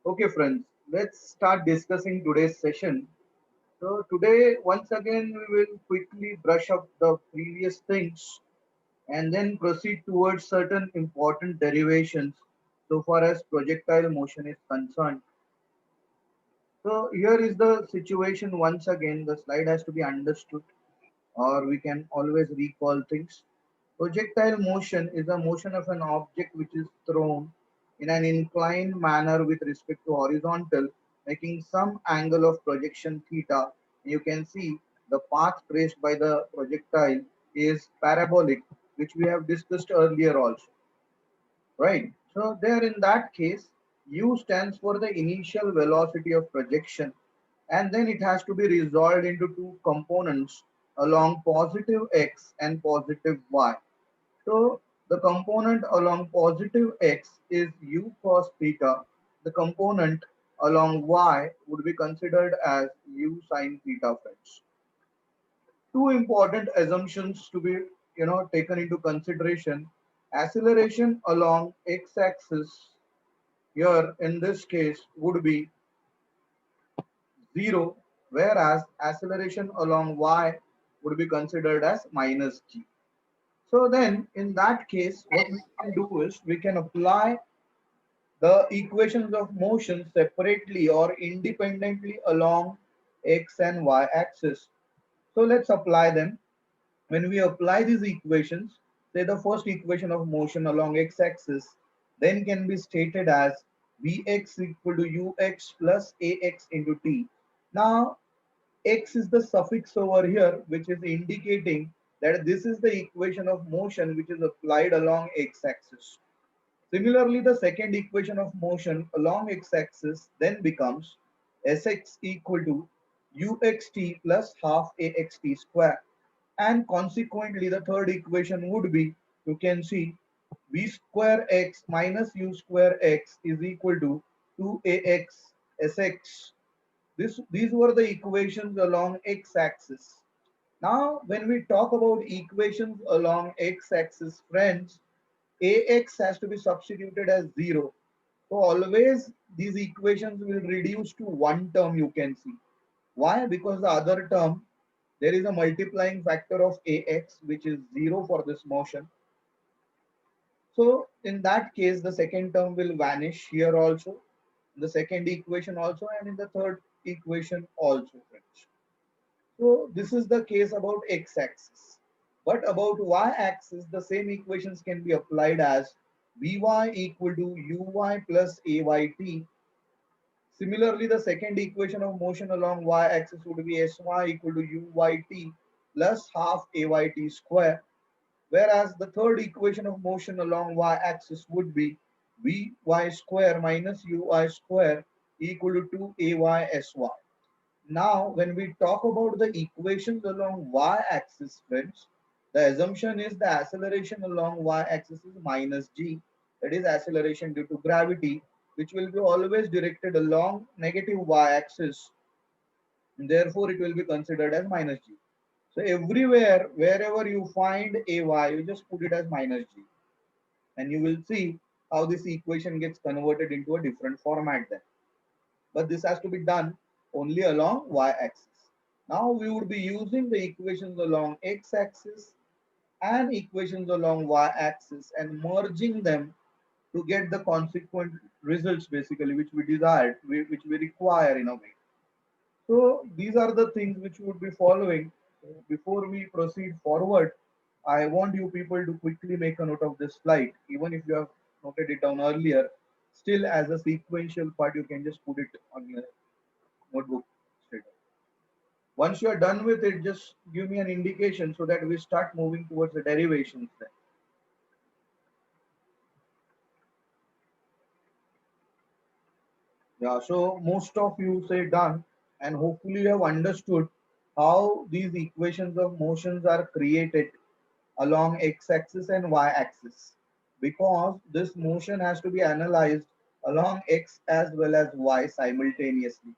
Okay, friends, let's start discussing today's session. So, today, once again, we will quickly brush up the previous things and then proceed towards certain important derivations so far as projectile motion is concerned. So, here is the situation once again. The slide has to be understood, or we can always recall things. Projectile motion is a motion of an object which is thrown in an inclined manner with respect to horizontal, making some angle of projection theta. You can see the path traced by the projectile is parabolic, which we have discussed earlier also, right? So there in that case, u stands for the initial velocity of projection, and then it has to be resolved into two components along positive x and positive y. So the component along positive x is u cos theta. The component along y would be considered as u sin theta, friends. Two important assumptions to be taken into consideration. Acceleration along x-axis here in this case would be 0, whereas acceleration along y would be considered as minus g. So then in that case, what we can do is we can apply the equations of motion separately or independently along x and y axis. So let's apply them. When we apply these equations, say the first equation of motion along x-axis then can be stated as Vx equal to ux plus ax into t. Now x is the suffix over here which is indicating that this is the equation of motion which is applied along x-axis. Similarly, the second equation of motion along x-axis then becomes Sx equal to uxt plus half axt square. And consequently, the third equation would be, you can see, v square x minus u square x is equal to 2ax sx. These were the equations along x-axis. Now, when we talk about equations along x-axis, friends, ax has to be substituted as 0. So always these equations will reduce to one term, you can see. Why? Because the other term, there is a multiplying factor of ax which is 0 for this motion. So in that case, the second term will vanish here also, in the second equation also, and in the third equation also, friends. So this is the case about x-axis. But about y-axis, the same equations can be applied as Vy equal to uy plus ayt. Similarly, the second equation of motion along y-axis would be Sy equal to uyt plus half ayt square. Whereas the third equation of motion along y-axis would be Vy square minus ui square equal to 2 Ay Sy. Now, when we talk about the equations along y-axis, friends, the assumption is the acceleration along y-axis is minus g, that is acceleration due to gravity, which will be always directed along negative y-axis, and therefore it will be considered as minus g. So everywhere, wherever you find ay, you just put it as minus g, and you will see how this equation gets converted into a different format then. But this has to be done only along y-axis. Now we would be using the equations along x-axis and equations along y-axis and merging them to get the consequent results basically which we desired, which we require in a way. So these are the things which we would be following. Before we proceed forward, I want you people to quickly make a note of this slide. Even if you have noted it down earlier, still as a sequential part, you can just put it on your notebook straight away. Once you are done with it, just give me an indication so that we start moving towards the derivations then. Yeah, so most of you say done, and hopefully you have understood how these equations of motions are created along x-axis and y-axis, because this motion has to be analyzed along x as well as y simultaneously.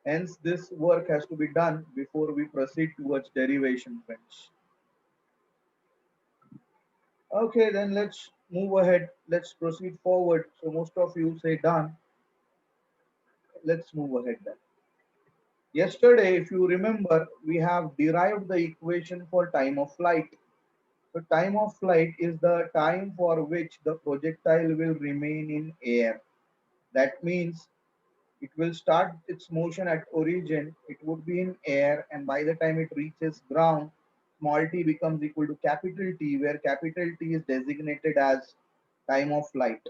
Hence, this work has to be done before we proceed towards derivation, friends. Okay, then let's move ahead. Let's proceed forward. So most of you say done. Let's move ahead then. Yesterday, if you remember, we have derived the equation for time of flight. So time of flight is the time for which the projectile will remain in air. That means it will start its motion at origin, it would be in air, and by the time it reaches ground, small t becomes equal to capital T, where capital T is designated as time of flight.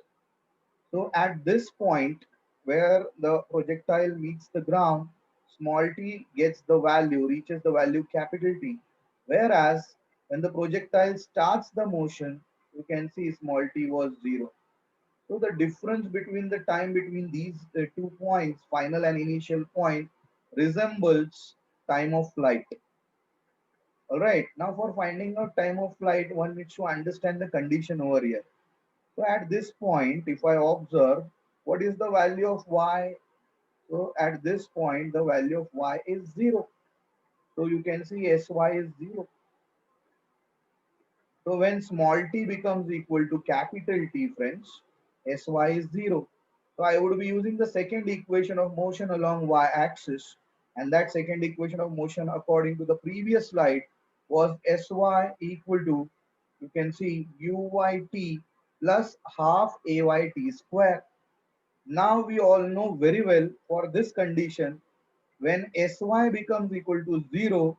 So at this point where the projectile meets the ground, small t gets the value, reaches the value capital T. Whereas when the projectile starts the motion, you can see small t was 0. So the difference between the time between these 2 points, final and initial point, resembles time of flight. All right. Now for finding out time of flight, one needs to understand the condition over here. So at this point, if I observe, what is the value of y? So at this point, the value of y is 0. So you can see sy is 0. So when small t becomes equal to capital T, friends, Sy is 0. So I would be using the second equation of motion along y-axis, and that second equation of motion according to the previous slide was Sy equal to, you can see, uyt plus half ayt square. Now we all know very well for this condition, when Sy becomes equal to 0,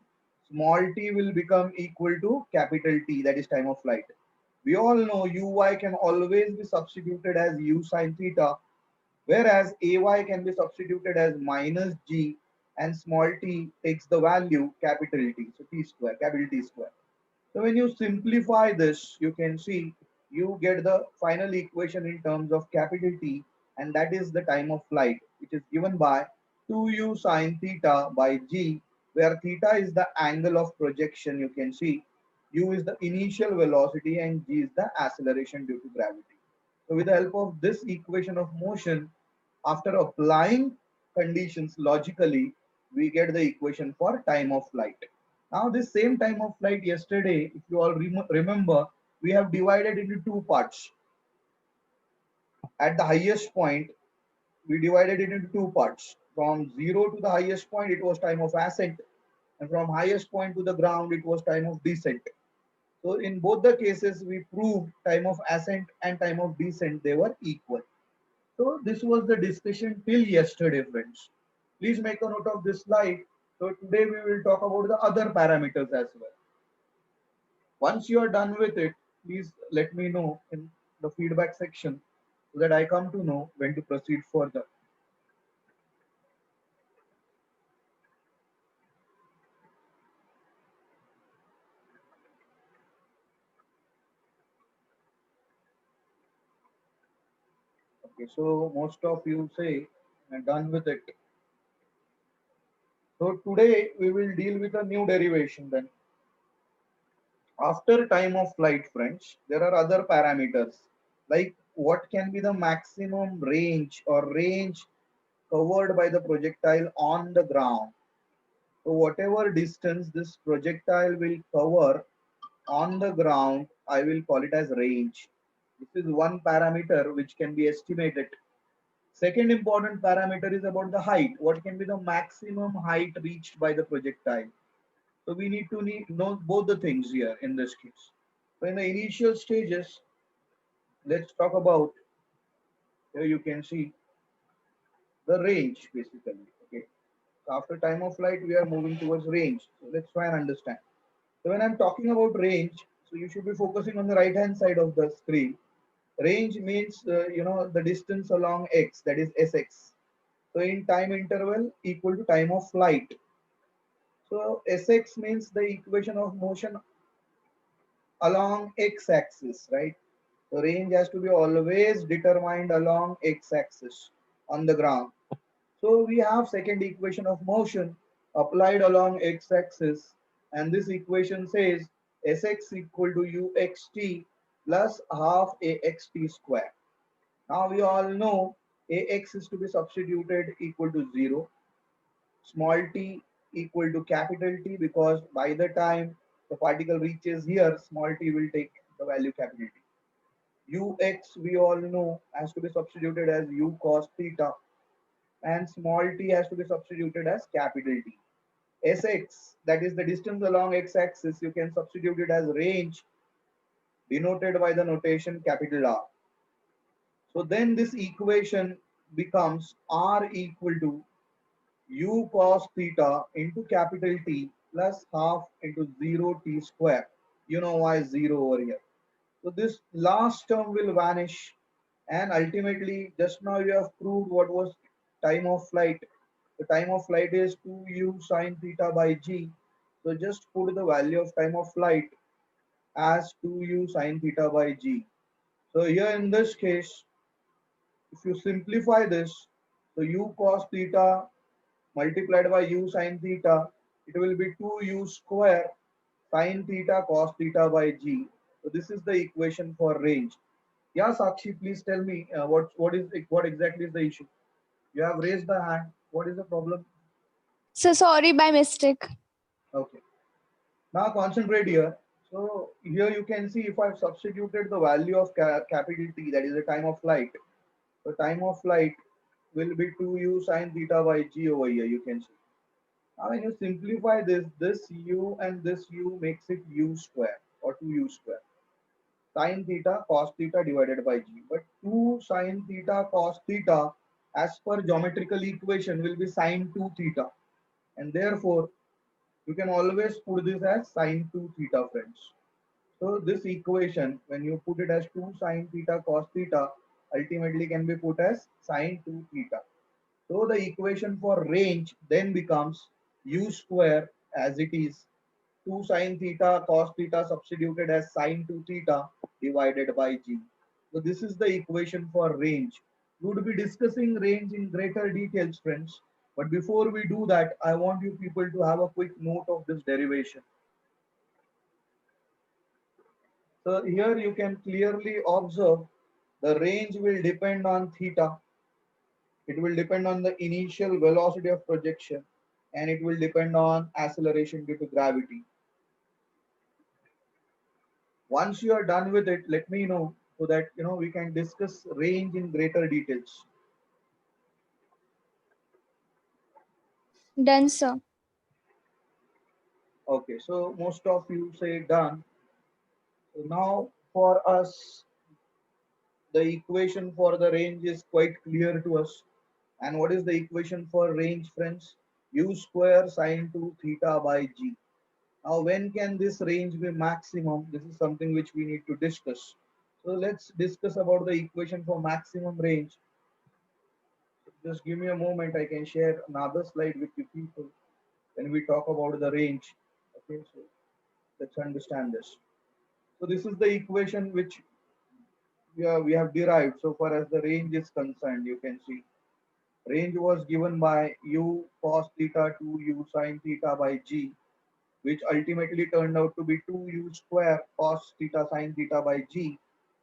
small t will become equal to capital T, that is time of flight. We all know uy can always be substituted as u sine theta, whereas ay can be substituted as minus g, and small t takes the value capital T, so t square, capital T square. So when you simplify this, you can see you get the final equation in terms of capital T, and that is the time of flight, which is given by 2u sine theta by g, where theta is the angle of projection. You can see u is the initial velocity and g is the acceleration due to gravity. So with the help of this equation of motion, after applying conditions logically, we get the equation for time of flight. Now, this same time of flight yesterday, if you all remember, we have divided into two parts. At the highest point, we divided it into two parts. From 0 to the highest point, it was time of ascent, and from highest point to the ground, it was time of descent. So, in both the cases, we proved time of ascent and time of descent, they were equal. So this was the discussion till yesterday, friends. Please make a note of this slide. So today we will talk about the other parameters as well. Once you are done with it, please let me know in the feedback section so that I come to know when to proceed further. Okay, so most of you say I'm done with it. So today we will deal with a new derivation then. After time of flight, friends, there are other parameters like what can be the maximum range or range covered by the projectile on the ground. So whatever distance this projectile will cover on the ground, I will call it as range. This is one parameter which can be estimated. Second important parameter is about the height. What can be the maximum height reached by the projectile? So we need to know both the things here in this case. So in the initial stages, let's talk about, here you can see the range basically. Okay. So after time of flight, we are moving towards range. So let's try and understand. So when I'm talking about range, so you should be focusing on the right hand side of the screen. Range means, the distance along x, that is Sx. So in time interval equal to time of flight. So Sx means the equation of motion along x-axis, right? The range has to be always determined along x-axis on the ground. So we have second equation of motion applied along x-axis, and this equation says Sx equal to uxt plus half axt square. Now we all know ax is to be substituted equal to 0, small t equal to capital T, because by the time the particle reaches here, small t will take the value capital T. ux we all know has to be substituted as u cos theta, and small t has to be substituted as capital T. Sx, that is the distance along x-axis, you can substitute it as range denoted by the notation capital R. So then this equation becomes R equal to u cos theta into capital T plus half into 0 t square. You know why 0 over here. So this last term will vanish, and ultimately just now you have proved what was time of flight. The time of flight is 2u sine theta by g. So just put the value of time of flight as 2u sine theta by g. So here in this case, if you simplify this, so u cos theta multiplied by u sine theta, it will be 2u square sine theta cos theta by g. So this is the equation for range. Yeah, Sakshi, please tell me what exactly is the issue. You have raised the hand. What is the problem? So sorry by mistake. Okay. Now concentrate here. So here you can see if I've substituted the value of capital T, that is the time of flight. The time of flight will be 2u sine theta by g over here. You can see. Now when you simplify this, this u and this u makes it u square or 2u square. Sine theta cos theta divided by g. But 2 sine theta cos theta as per geometrical equation will be sine 2 theta. And therefore, you can always put this as sine 2 theta, friends. So this equation, when you put it as 2 sine theta cos theta, ultimately can be put as sine 2 theta. So the equation for range then becomes u square as it is 2 sine theta cos theta substituted as sine 2 theta divided by g. So this is the equation for range. We would be discussing range in greater details, friends. But before we do that, I want you people to have a quick note of this derivation. So here you can clearly observe the range will depend on theta. It will depend on the initial velocity of projection, and it will depend on acceleration due to gravity. Once you are done with it, let me know so that we can discuss range in greater details. Done, sir. Okay, so most of you say done. So now for us, the equation for the range is quite clear to us. And what is the equation for range, friends? U square sine 2 theta by g. Now, when can this range be maximum? This is something which we need to discuss. So let's discuss about the equation for maximum range. Just give me a moment. I can share another slide with you people when we talk about the range. Okay, so let's understand this. So this is the equation which we have derived so far as the range is concerned. You can see range was given by u cos theta to u sine theta by g, which ultimately turned out to be 2u square cos theta sine theta by g.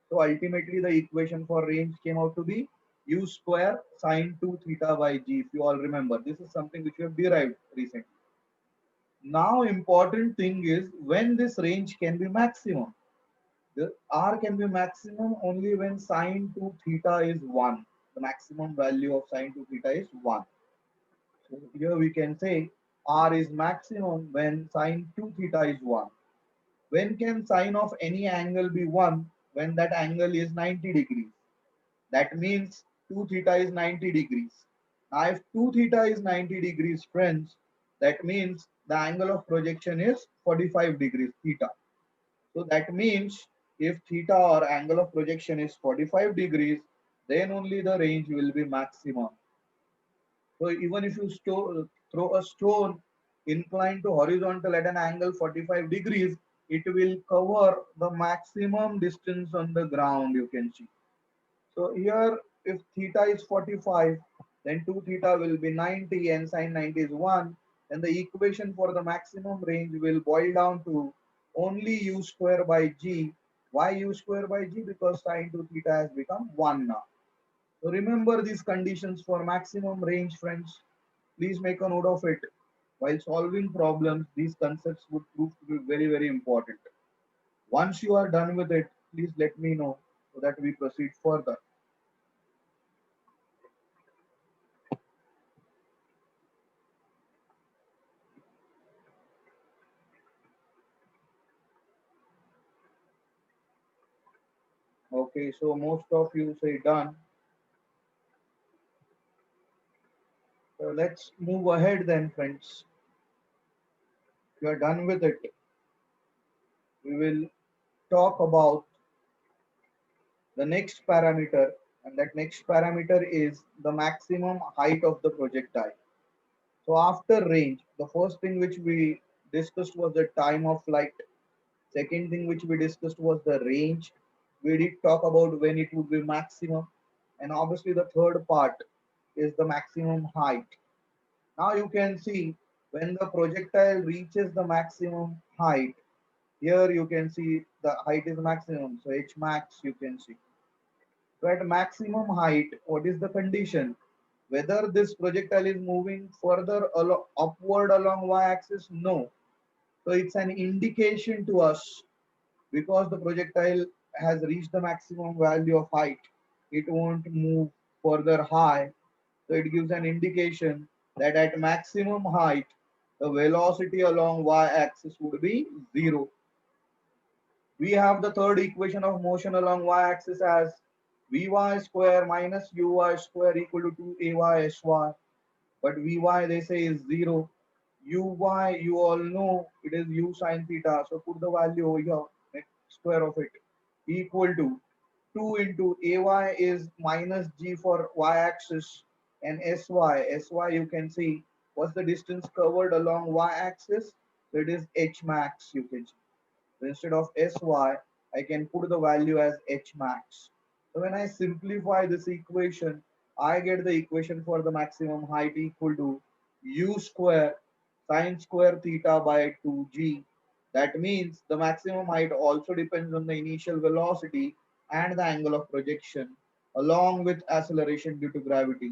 So ultimately the equation for range came out to be u square sine 2 theta by g. If you all remember, this is something which we have derived recently. Now important thing is when this range can be maximum. The r can be maximum only when sine 2 theta is 1. The maximum value of sine 2 theta is 1. So here we can say r is maximum when sine 2 theta is 1. When can sine of any angle be 1? When that angle is 90 degrees. That means 2 theta is 90 degrees. Now if 2 theta is 90 degrees, friends, that means the angle of projection is 45 degrees theta. So that means if theta or angle of projection is 45 degrees, then only the range will be maximum. So even if you throw a stone inclined to horizontal at an angle 45 degrees, it will cover the maximum distance on the ground, you can see. So here, if theta is 45, then 2 theta will be 90 and sine 90 is 1. Then the equation for the maximum range will boil down to only u square by g. Why u square by g? Because sine 2 theta has become 1 now. So remember these conditions for maximum range, friends. Please make a note of it. While solving problems, these concepts would prove to be very, very important. Once you are done with it, please let me know so that we proceed further. Okay, so most of you say done. So let's move ahead then, friends. If you are done with it, we will talk about the next parameter, and that next parameter is the maximum height of the projectile. So after range, the first thing which we discussed was the time of flight. Second thing which we discussed was the range. We did talk about when it would be maximum. And obviously the third part is the maximum height. Now you can see when the projectile reaches the maximum height, here you can see the height is maximum. So H max you can see. So at maximum height, what is the condition? Whether this projectile is moving further upward along y-axis? No. So it's an indication to us because the projectile has reached the maximum value of height. It won't move further high. So it gives an indication that at maximum height, the velocity along y-axis would be 0. We have the third equation of motion along y-axis as Vy square minus Uy square equal to 2Ay Sy. But Vy they say is 0. Uy you all know it is U sine theta. So put the value over here, next square of it, equal to 2 into Ay is minus G for y-axis and Sy you can see what's the distance covered along y-axis. So it is H max you can see. So instead of Sy, I can put the value as H max. So when I simplify this equation, I get the equation for the maximum height equal to U square sine square theta by 2g. That means the maximum height also depends on the initial velocity and the angle of projection along with acceleration due to gravity.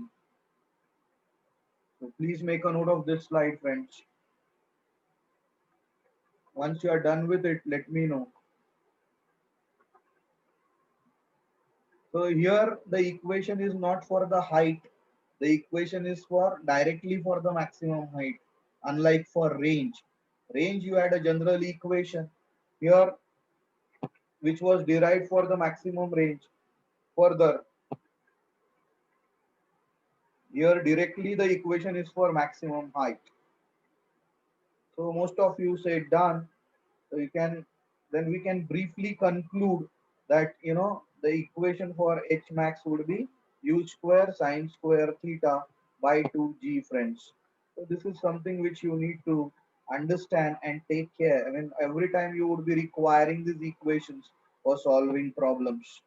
So please make a note of this slide, friends. Once you are done with it, let me know. So here the equation is not for the height. The equation is for directly for the maximum height. Unlike for range. Range you had a general equation here which was derived for the maximum range. Further, here directly the equation is for maximum height. So most of you say done. So you can then we can briefly conclude that the equation for H max would be U square sine square theta by 2g, friends. So this is something which you need to understand and take care. I mean, every time you would be requiring these equations for solving problems.